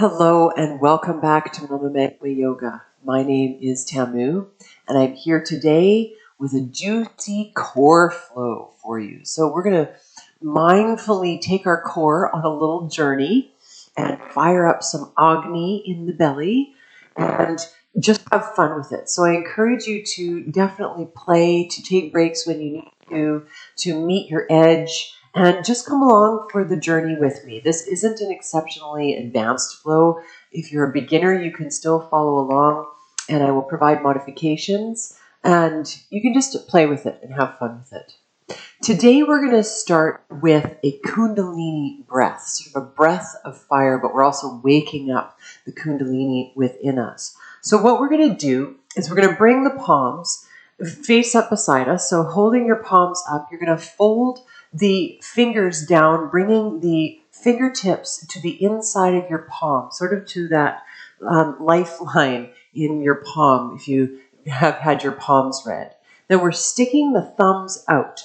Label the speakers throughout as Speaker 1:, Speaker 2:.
Speaker 1: Hello and welcome back to Mumma Magma Yoga. My name is Tamu and I'm here today with a juicy core flow for you. So we're going to mindfully take our core on a little journey and fire up some Agni in the belly and just have fun with it. So I encourage you to definitely play, to take breaks when you need to meet your edge, and just come along for the journey with me. This isn't an exceptionally advanced flow. If you're a beginner, you can still follow along, and I will provide modifications, and you can just play with it and have fun with it. Today, we're going to start with a Kundalini breath, sort of a breath of fire, but we're also waking up the Kundalini within us. So what we're going to do is we're going to bring the palms face up beside us. So holding your palms up, you're going to fold the fingers down, bringing the fingertips to the inside of your palm, sort of to that lifeline in your palm if you have had your palms read. Then we're sticking the thumbs out.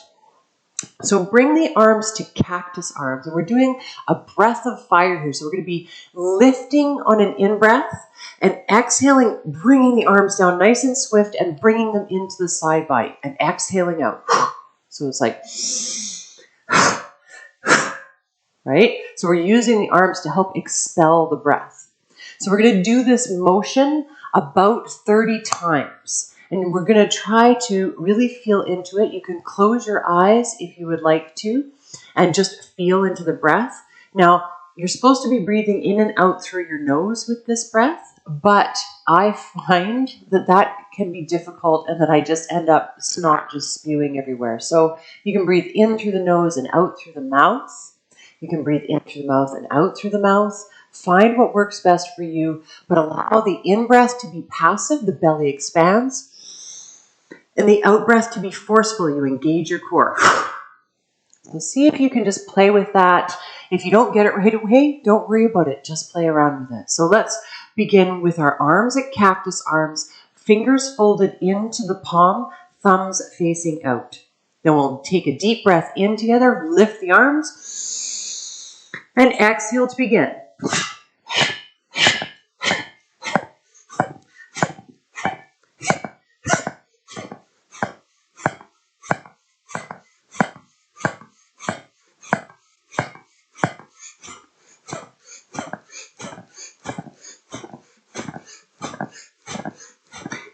Speaker 1: So bring the arms to cactus arms, and we're doing a breath of fire here. So we're going to be lifting on an in-breath and exhaling, bringing the arms down nice and swift and bringing them into the side bite and exhaling out. So it's like, right? So we're using the arms to help expel the breath. So we're going to do this motion about 30 times. And we're going to try to really feel into it. You can close your eyes if you would like to and just feel into the breath. Now, you're supposed to be breathing in and out through your nose with this breath, but I find that can be difficult and that I just end up snot just spewing everywhere. So you can breathe in through the nose and out through the mouth. You can breathe in through the mouth and out through the mouth. Find what works best for you, but allow the in-breath to be passive, the belly expands, and the out-breath to be forceful. You engage your core. So see if you can just play with that. If you don't get it right away, don't worry about it. Just play around with it. So let's begin with our arms at cactus arms, fingers folded into the palm, thumbs facing out. Then we'll take a deep breath in together, lift the arms, and exhale to begin.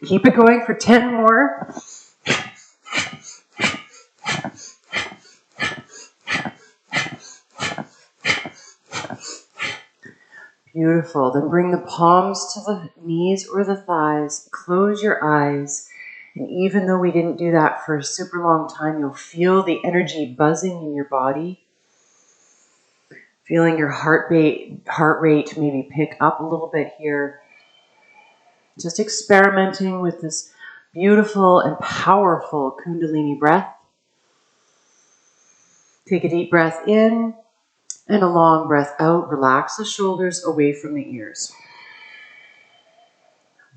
Speaker 1: Keep it going for 10 more. Beautiful. Then bring the palms to the knees or the thighs. Close your eyes. And even though we didn't do that for a super long time, you'll feel the energy buzzing in your body. Feeling your heart rate maybe pick up a little bit here. Just experimenting with this beautiful and powerful Kundalini breath. Take a deep breath in and a long breath out. Relax the shoulders away from the ears.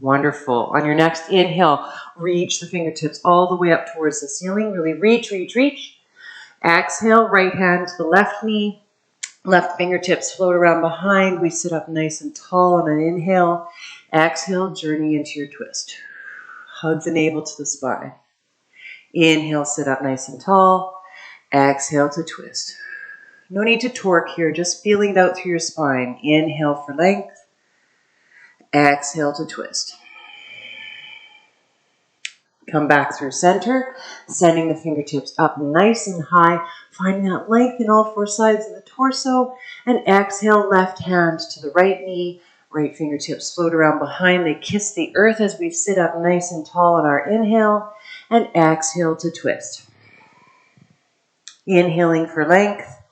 Speaker 1: Wonderful. On your next inhale, reach the fingertips all the way up towards the ceiling. Really reach, reach, reach. Exhale, right hand to the left knee. Left fingertips float around behind. We sit up nice and tall on an inhale. Exhale, journey into your twist. Hug the navel to the spine. Inhale, sit up nice and tall. Exhale to twist. No need to torque here, just feeling it out through your spine. Inhale for length. Exhale to twist. Come back through center, sending the fingertips up nice and high, finding that length in all four sides of the torso, and exhale, left hand to the right knee, right fingertips float around behind. They kiss the earth as we sit up nice and tall on our inhale, and exhale to twist. Inhaling for length,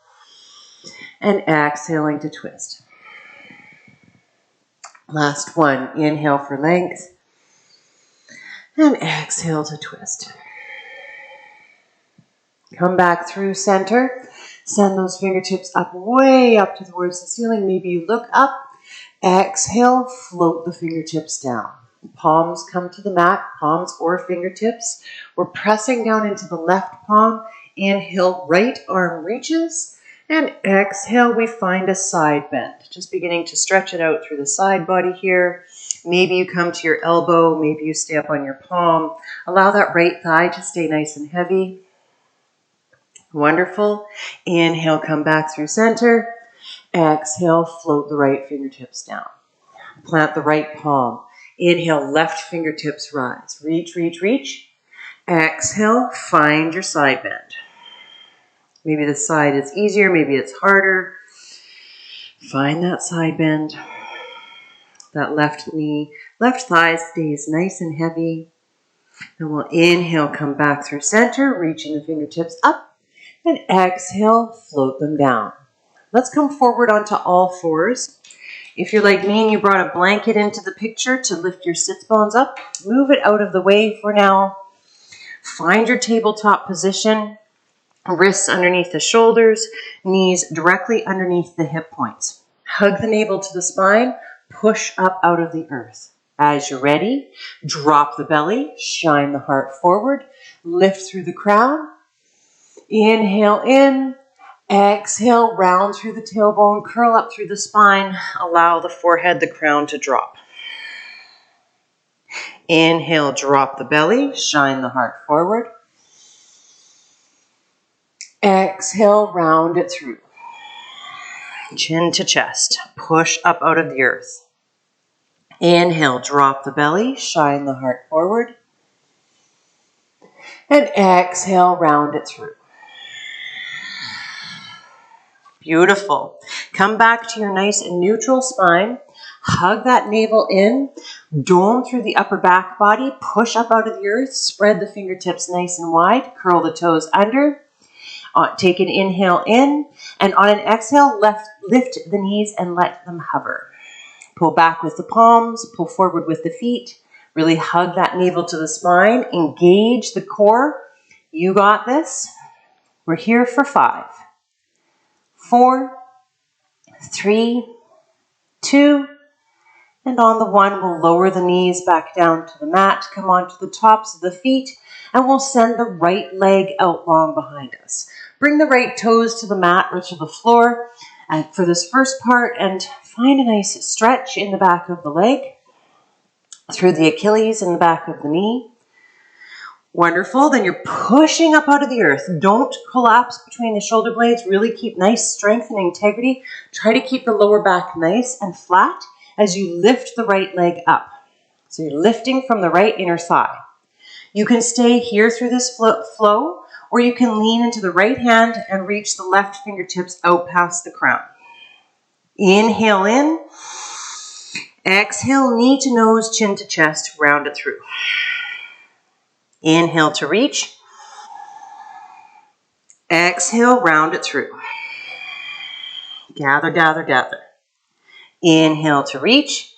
Speaker 1: and exhaling to twist. Last one, inhale for length, and exhale to twist. Come back through center. Send those fingertips up, way up towards the ceiling. Maybe you look up. Exhale, float the fingertips down. Palms come to the mat, palms or fingertips. We're pressing down into the left palm. Inhale, right arm reaches. And exhale, we find a side bend. Just beginning to stretch it out through the side body here. Maybe you come to your elbow, maybe you stay up on your palm. Allow that right thigh to stay nice and heavy. Wonderful. Inhale, come back through center. Exhale, float the right fingertips down. Plant the right palm. Inhale, left fingertips rise. Reach, reach, reach. Exhale, find your side bend. Maybe the side is easier, maybe it's harder. Find that side bend. That left knee, left thigh stays nice and heavy. And we'll inhale, come back through center, reaching the fingertips up. And exhale, float them down. Let's come forward onto all fours. If you're like me and you brought a blanket into the picture to lift your sits bones up, move it out of the way for now. Find your tabletop position. Wrists underneath the shoulders, knees directly underneath the hip points. Hug the navel to the spine, push up out of the earth. As you're ready, drop the belly, shine the heart forward, lift through the crown. Inhale in, exhale, round through the tailbone, curl up through the spine, allow the forehead, the crown to drop. Inhale, drop the belly, shine the heart forward. Exhale, round it through. Chin to chest. Push up out of the earth. Inhale, drop the belly, shine the heart forward. And exhale, round it through. Beautiful. Come back to your nice and neutral spine. Hug that navel in. Dome through the upper back body. Push up out of the earth. Spread the fingertips nice and wide. Curl the toes under. Take an inhale in, and on an exhale, lift the knees and let them hover. Pull back with the palms, pull forward with the feet. Really hug that navel to the spine. Engage the core. You got this. We're here for 5, 4, 3, 2, and on the 1, we'll lower the knees back down to the mat, come onto the tops of the feet, and we'll send the right leg out long behind us. Bring the right toes to the mat or to the floor for this first part, and find a nice stretch in the back of the leg, through the Achilles and the back of the knee. Wonderful. Then you're pushing up out of the earth. Don't collapse between the shoulder blades. Really keep nice strength and integrity. Try to keep the lower back nice and flat as you lift the right leg up. So you're lifting from the right inner thigh. You can stay here through this flow, or you can lean into the right hand and reach the left fingertips out past the crown. Inhale in. Exhale, knee to nose, chin to chest, round it through. Inhale to reach. Exhale, round it through. Gather, gather, gather. Inhale to reach.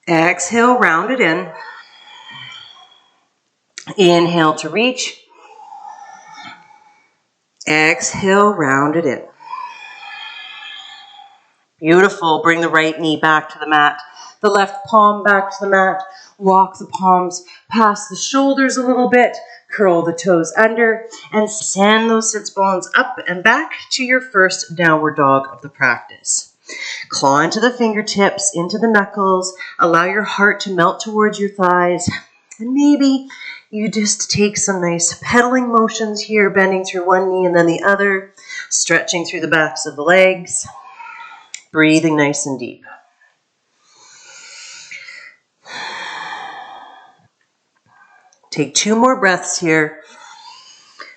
Speaker 1: Exhale, round it in. Inhale to reach. Exhale, round it in. Beautiful. Bring the right knee back to the mat. The left palm back to the mat. Walk the palms past the shoulders a little bit. Curl the toes under and send those sits bones up and back to your first downward dog of the practice. Claw into the fingertips, into the knuckles. Allow your heart to melt towards your thighs. And maybe you just take some nice pedaling motions here, bending through one knee and then the other, stretching through the backs of the legs, breathing nice and deep. Take 2 more breaths here,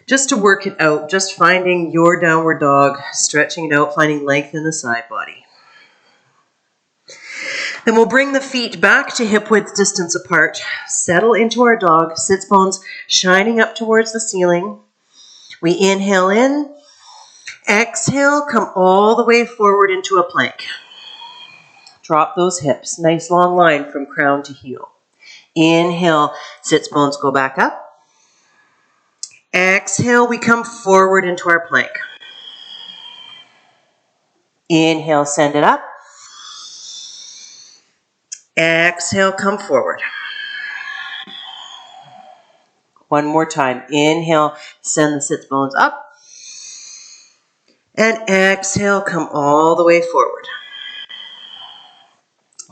Speaker 1: just to work it out, just finding your downward dog, stretching it out, finding length in the side body. Then we'll bring the feet back to hip width distance apart, settle into our dog, sits bones shining up towards the ceiling. We inhale in, exhale, come all the way forward into a plank. Drop those hips, nice long line from crown to heel. Inhale, sits bones go back up. Exhale, we come forward into our plank. Inhale, send it up. Exhale, come forward. One more time. Inhale, send the sits bones up. And exhale, come all the way forward.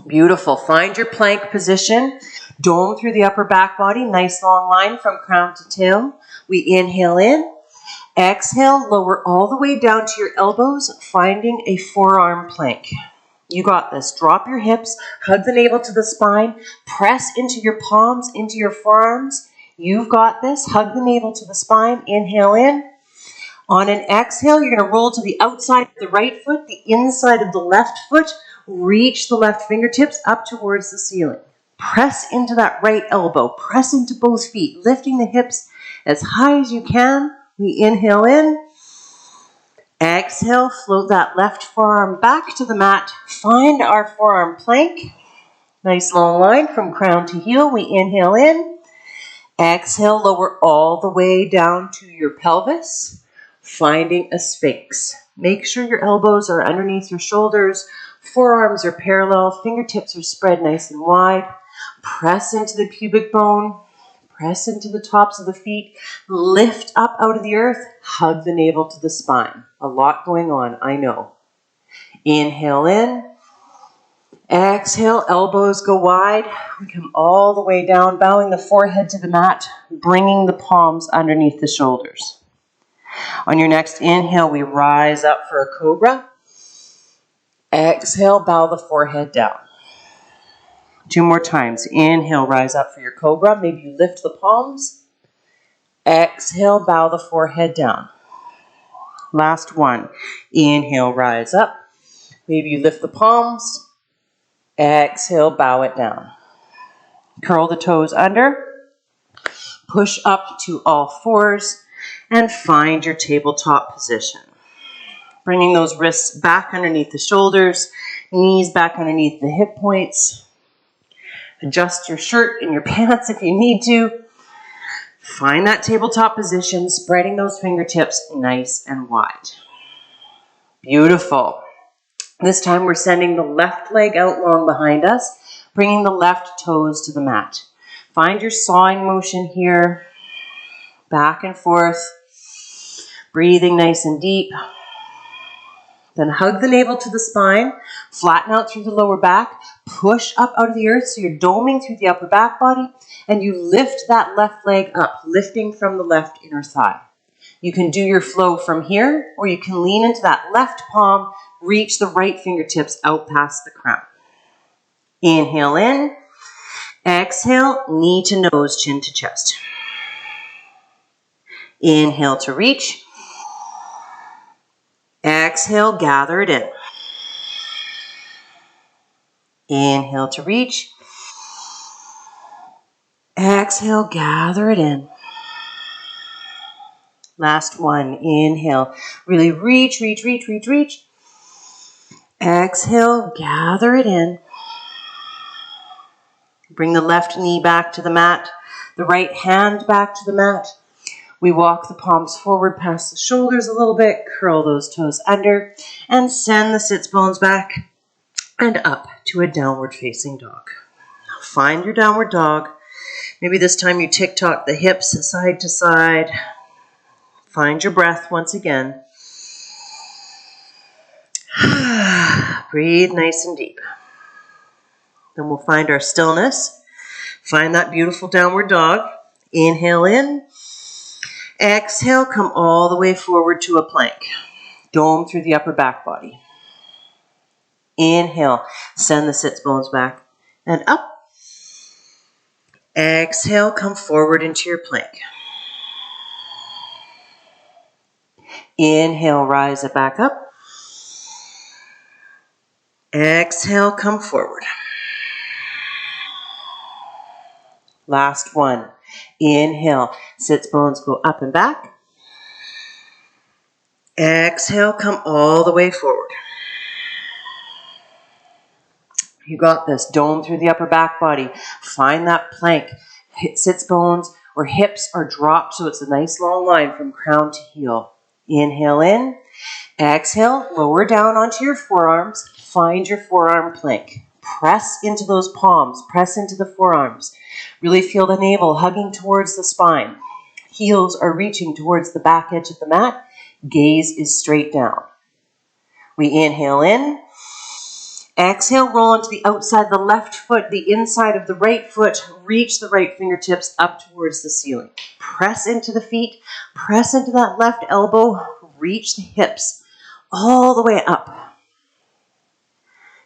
Speaker 1: Beautiful. Find your plank position. Dome through the upper back body. Nice long line from crown to tail. We inhale in. Exhale, lower all the way down to your elbows, finding a forearm plank. You got this. Drop your hips, hug the navel to the spine, press into your palms, into your forearms. You've got this. Hug the navel to the spine. Inhale in. On an exhale, you're going to roll to the outside of the right foot, the inside of the left foot. Reach the left fingertips up towards the ceiling. Press into that right elbow. Press into both feet, lifting the hips as high as you can. We inhale in. Exhale, float that left forearm back to the mat. Find our forearm plank. Nice long line from crown to heel. We inhale in. Exhale, lower all the way down to your pelvis, finding a sphinx. Make sure your elbows are underneath your shoulders. Forearms are parallel. Fingertips are spread nice and wide. Press into the pubic bone. Press into the tops of the feet. Lift up out of the earth. Hug the navel to the spine. A lot going on, I know. Inhale in. Exhale, elbows go wide. We come all the way down, bowing the forehead to the mat, bringing the palms underneath the shoulders. On your next inhale, we rise up for a cobra. Exhale, bow the forehead down. 2 more times. Inhale, rise up for your cobra. Maybe you lift the palms. Exhale, bow the forehead down. Last one. Inhale, rise up. Maybe you lift the palms. Exhale, bow it down. Curl the toes under. Push up to all fours and find your tabletop position. Bringing those wrists back underneath the shoulders, knees back underneath the hip points. Adjust your shirt and your pants if you need to. Find that tabletop position, spreading those fingertips nice and wide. Beautiful. This time we're sending the left leg out long behind us, bringing the left toes to the mat. Find your sawing motion here, back and forth, breathing nice and deep. Then hug the navel to the spine, flatten out through the lower back, push up out of the earth so you're doming through the upper back body, and you lift that left leg up, lifting from the left inner thigh. You can do your flow from here, or you can lean into that left palm, reach the right fingertips out past the crown. Inhale in, exhale, knee to nose, chin to chest. Inhale to reach. Exhale, gather it in. Inhale to reach. Exhale, gather it in. Last one. Inhale. Really reach, reach, reach, reach, reach. Exhale, gather it in. Bring the left knee back to the mat, the right hand back to the mat. We walk the palms forward past the shoulders a little bit, curl those toes under, and send the sits bones back and up to a downward facing dog. Find your downward dog. Maybe this time you tick-tock the hips side to side. Find your breath once again. Breathe nice and deep. Then we'll find our stillness. Find that beautiful downward dog. Inhale in. Exhale, come all the way forward to a plank. Dome through the upper back body. Inhale, send the sits bones back and up. Exhale, come forward into your plank. Inhale, rise it back up. Exhale, come forward. Last one. Inhale, sits bones go up and back. Exhale, come all the way forward. You got this. Dome through the upper back body. Find that plank. Sits bones or hips are dropped so it's a nice long line from crown to heel. Inhale in. Exhale, lower down onto your forearms. Find your forearm plank. Press into those palms. Press into the forearms. Really feel the navel hugging towards the spine. Heels are reaching towards the back edge of the mat. Gaze is straight down. We inhale in. Exhale, roll onto the outside of the left foot, the inside of the right foot. Reach the right fingertips up towards the ceiling. Press into the feet. Press into that left elbow. Reach the hips all the way up.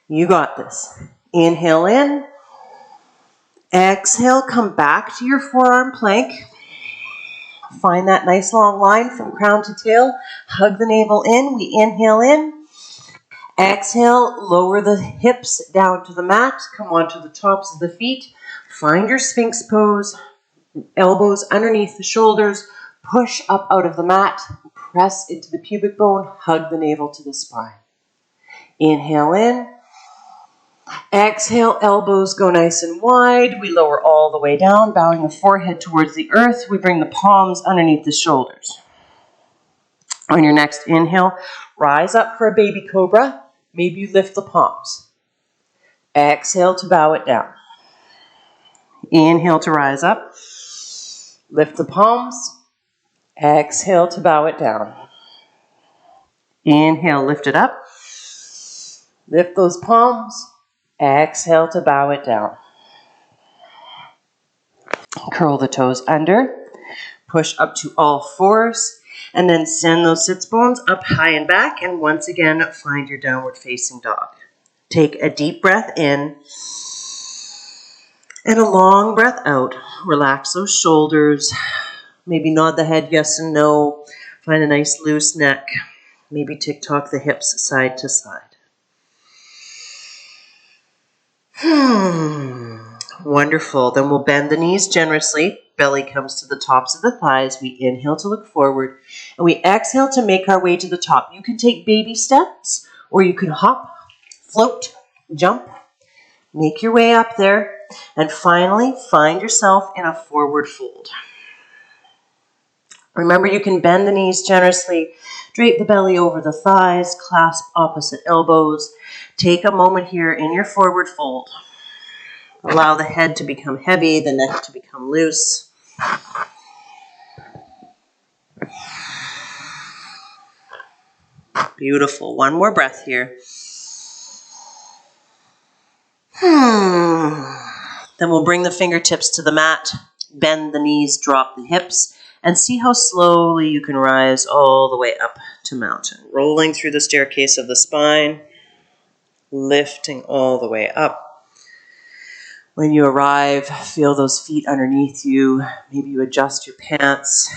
Speaker 1: You got this. Inhale in. Exhale, come back to your forearm plank. Find that nice long line from crown to tail. Hug the navel in. We inhale in. Exhale, lower the hips down to the mat. Come onto the tops of the feet. Find your Sphinx pose. Elbows underneath the shoulders. Push up out of the mat. Press into the pubic bone. Hug the navel to the spine. Inhale in. Exhale, elbows go nice and wide. We lower all the way down, bowing the forehead towards the earth. We bring the palms underneath the shoulders. On your next inhale, rise up for a baby cobra. Maybe you lift the palms. Exhale to bow it down. Inhale to rise up. Lift the palms. Exhale to bow it down. Inhale, lift it up. Lift those palms. Exhale to bow it down. Curl the toes under. Push up to all fours. And then send those sits bones up high and back. And once again, find your downward facing dog. Take a deep breath in. And a long breath out. Relax those shoulders. Maybe nod the head yes and no. Find a nice loose neck. Maybe tick-tock the hips side to side. Wonderful. Then we'll bend the knees generously. Belly comes to the tops of the thighs. We inhale to look forward. And we exhale to make our way to the top. You can take baby steps, or you can hop, float, jump. Make your way up there. And finally, find yourself in a forward fold. Remember, you can bend the knees generously. Drape the belly over the thighs. Clasp opposite elbows. Take a moment here in your forward fold. Allow the head to become heavy, the neck to become loose. Beautiful. One more breath here. Then we'll bring the fingertips to the mat, bend the knees, drop the hips, and see how slowly you can rise all the way up to mountain. Rolling through the staircase of the spine, lifting all the way up. When you arrive, feel those feet underneath you. Maybe you adjust your pants.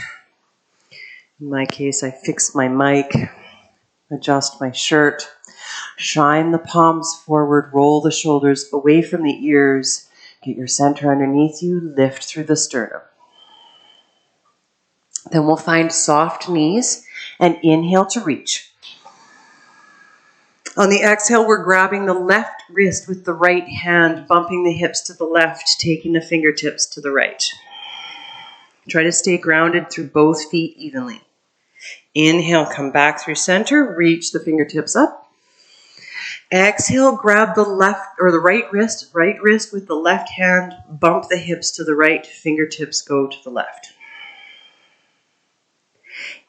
Speaker 1: In my case, I fix my mic, adjust my shirt, shine the palms forward, roll the shoulders away from the ears, get your center underneath you, lift through the sternum. Then we'll find soft knees and inhale to reach. On the exhale, we're grabbing the left wrist with the right hand, bumping the hips to the left, taking the fingertips to the right. Try to stay grounded through both feet evenly. Inhale, come back through center, reach the fingertips up. Exhale, grab the left or the right wrist with the left hand, bump the hips to the right, fingertips go to the left.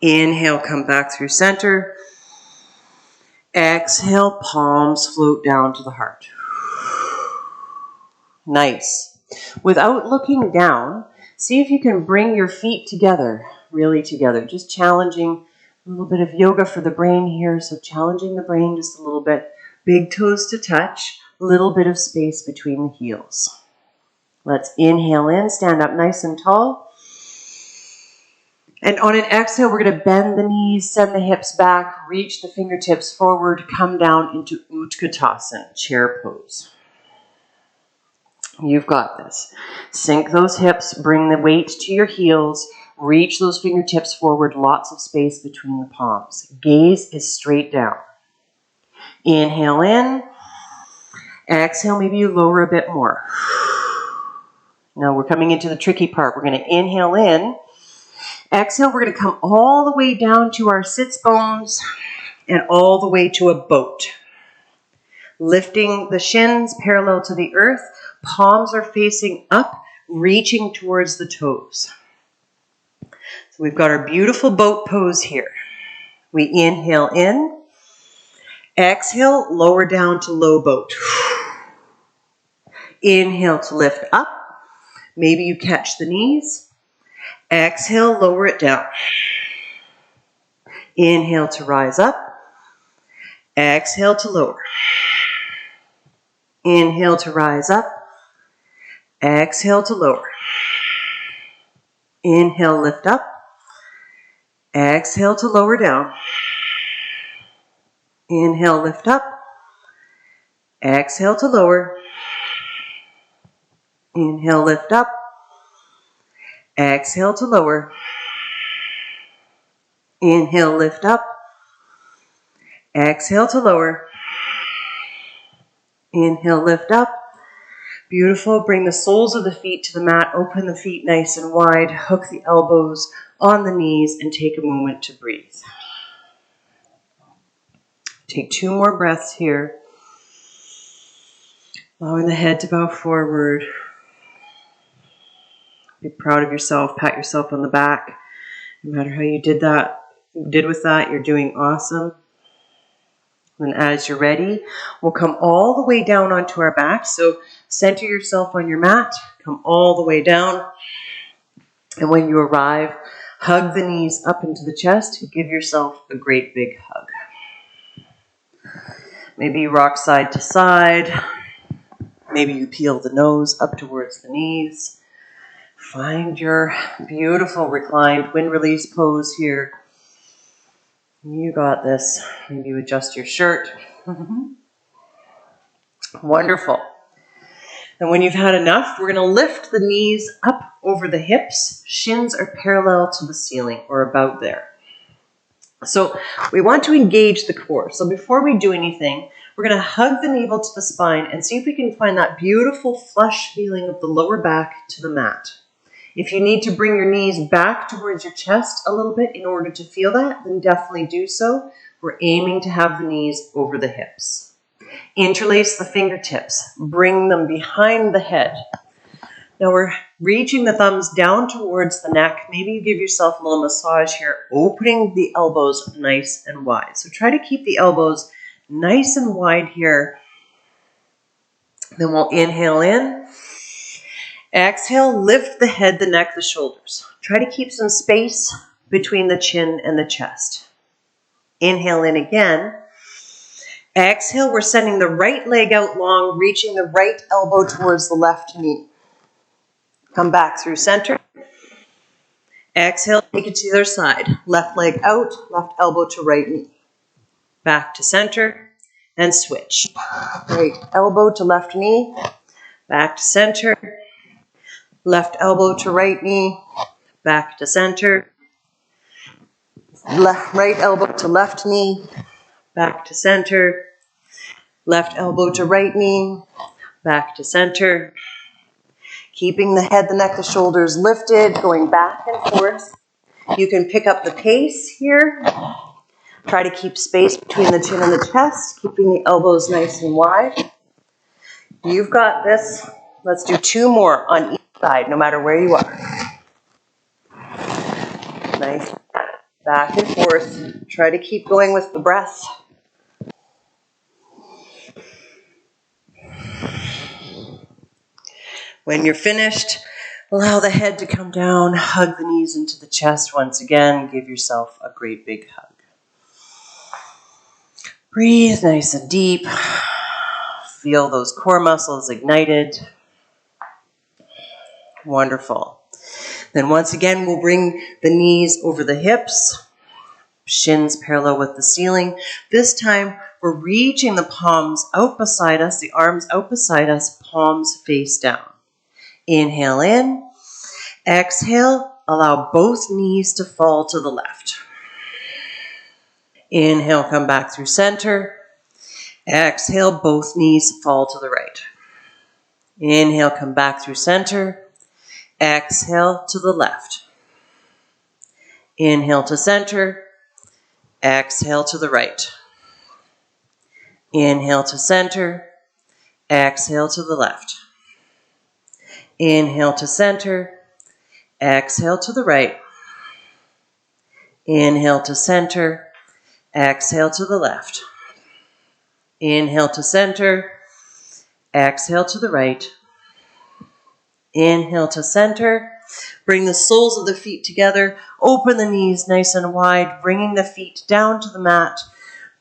Speaker 1: Inhale, come back through center. Exhale, palms float down to the heart. Nice. Without looking down, see if you can bring your feet together, really together. Just challenging a little bit of yoga for the brain here. So challenging the brain just a little bit. Big toes to touch, a little bit of space between the heels. Let's inhale in, stand up nice and tall. And on an exhale, we're going to bend the knees, send the hips back, reach the fingertips forward, come down into Utkatasana, chair pose. You've got this. Sink those hips, bring the weight to your heels, reach those fingertips forward, lots of space between the palms. Gaze is straight down. Inhale in. Exhale, maybe you lower a bit more. Now we're coming into the tricky part. We're going to inhale in. Exhale, we're going to come all the way down to our sits bones and all the way to a boat. Lifting the shins parallel to the earth. Palms are facing up, reaching towards the toes. So we've got our beautiful boat pose here. We inhale in. Exhale, lower down to low boat. Inhale to lift up. Maybe you catch the knees. Exhale, lower it down. Inhale to rise up. Exhale to lower. Inhale to rise up. Exhale to lower. Inhale, lift up. Exhale to lower down. Inhale, lift up. Exhale to lower. Inhale, lift up. Exhale to lower. Inhale, lift up. Exhale to lower. Inhale, lift up. Beautiful. Bring the soles of the feet to the mat. Open the feet nice and wide. Hook the elbows on the knees and take a moment to breathe. Take 2 more breaths here. Allowing the head to bow forward. Be proud of yourself. Pat yourself on the back. No matter how you did with that, you're doing awesome. And as you're ready, we'll come all the way down onto our back. So center yourself on your mat. Come all the way down. And when you arrive, hug the knees up into the chest. Give yourself a great big hug. Maybe you rock side to side. Maybe you peel the nose up towards the knees. Find your beautiful reclined wind release pose here. You got this. Maybe you adjust your shirt. Wonderful. And when you've had enough, we're going to lift the knees up over the hips. Shins are parallel to the ceiling or about there. So we want to engage the core. So before we do anything, we're going to hug the navel to the spine and see if we can find that beautiful flush feeling of the lower back to the mat. If you need to bring your knees back towards your chest a little bit in order to feel that, then definitely do so. We're aiming to have the knees over the hips. Interlace the fingertips. Bring them behind the head. Now we're reaching the thumbs down towards the neck. Maybe you give yourself a little massage here, opening the elbows nice and wide. So try to keep the elbows nice and wide here. Then we'll inhale in. Exhale, lift the head, the neck, the shoulders. Try to keep some space between the chin and the chest. Inhale in again. Exhale, we're sending the right leg out long, reaching the right elbow towards the left knee. Come back through center. Exhale, take it to the other side. Left leg out, left elbow to right knee. Back to center and switch. Right elbow to left knee. Back to center. Left elbow to right knee, back to center. Right elbow to left knee, back to center. Left elbow to right knee, back to center. Keeping the head, the neck, the shoulders lifted, going back and forth. You can pick up the pace here. Try to keep space between the chin and the chest, keeping the elbows nice and wide. You've got this. Let's do 2 more on each side, no matter where you are. Nice. Back and forth. Try to keep going with the breath. When you're finished, allow the head to come down. Hug the knees into the chest once again. Give yourself a great big hug. Breathe nice and deep. Feel those core muscles ignited. Wonderful. Then once again, we'll bring the knees over the hips, shins parallel with the ceiling. This time, we're reaching the palms out beside us, the arms out beside us, palms face down. Inhale in. Exhale, allow both knees to fall to the left. Inhale, come back through center. Exhale, both knees fall to the right. Inhale, come back through center. Exhale to the left. Inhale to center. Exhale to the right. Inhale to center. Exhale to the left. Inhale to center. Exhale to the right. Inhale to center. Exhale to the left. Inhale to center. Exhale to the right. Inhale to center. Bring the soles of the feet together. Open the knees nice and wide, bringing the feet down to the mat,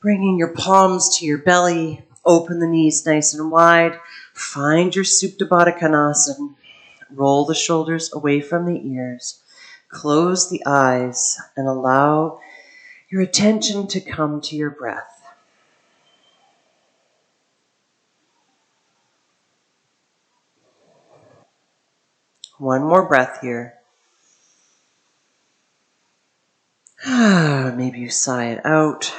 Speaker 1: bringing your palms to your belly. Open the knees nice and wide. Find your Supta Baddha Konasana. Roll the shoulders away from the ears. Close the eyes and allow your attention to come to your breath. One more breath here. Maybe you sigh it out.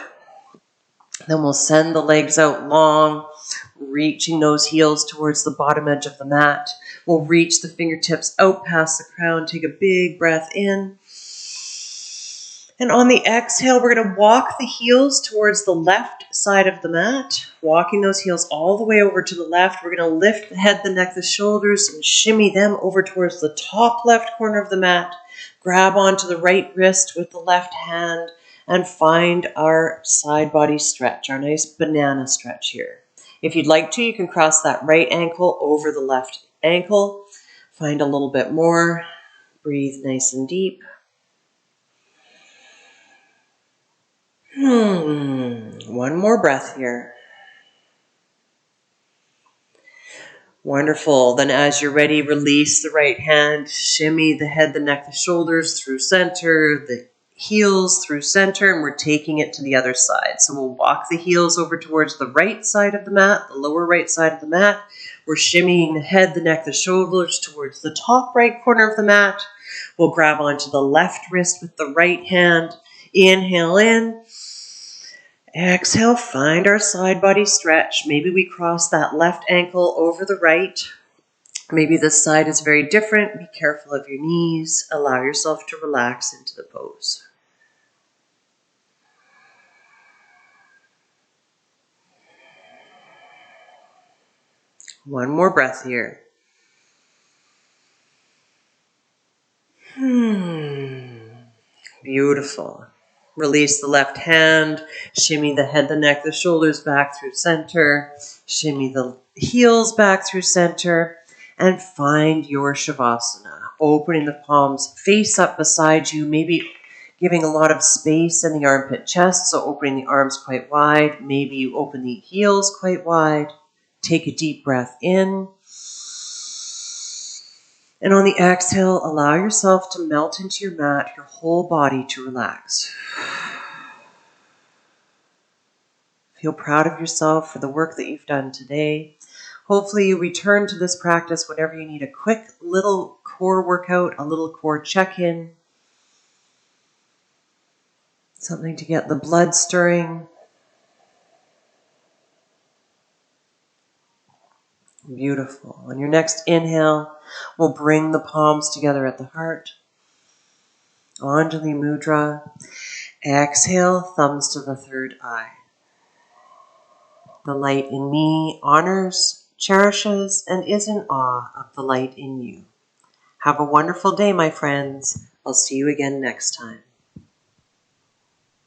Speaker 1: Then we'll send the legs out long, reaching those heels towards the bottom edge of the mat. We'll reach the fingertips out past the crown. Take a big breath in. And on the exhale, we're going to walk the heels towards the left side of the mat, walking those heels all the way over to the left. We're going to lift the head, the neck, the shoulders, and shimmy them over towards the top left corner of the mat. Grab onto the right wrist with the left hand and find our side body stretch, our nice banana stretch here. If you'd like to, you can cross that right ankle over the left ankle. Find a little bit more. Breathe nice and deep. One more breath here. Wonderful. Then as you're ready, release the right hand, shimmy the head, the neck, the shoulders through center, the heels through center, and we're taking it to the other side. So we'll walk the heels over towards the right side of the mat, the lower right side of the mat. We're shimmying the head, the neck, the shoulders towards the top right corner of the mat. We'll grab onto the left wrist with the right hand. Inhale in. Exhale, find our side body stretch. Maybe we cross that left ankle over the right. Maybe this side is very different. Be careful of your knees. Allow yourself to relax into the pose. One more breath here. Beautiful. Release the left hand, shimmy the head, the neck, the shoulders back through center, shimmy the heels back through center, and find your Shavasana. Opening the palms face up beside you, maybe giving a lot of space in the armpit chest, so opening the arms quite wide. Maybe you open the heels quite wide. Take a deep breath in. And on the exhale, allow yourself to melt into your mat, your whole body to relax. Feel proud of yourself for the work that you've done today. Hopefully you return to this practice whenever you need a quick little core workout, a little core check-in. Something to get the blood stirring. Beautiful. On your next inhale, we'll bring the palms together at the heart. Anjali Mudra. Exhale, thumbs to the third eye. The light in me honors, cherishes, and is in awe of the light in you. Have a wonderful day, my friends. I'll see you again next time.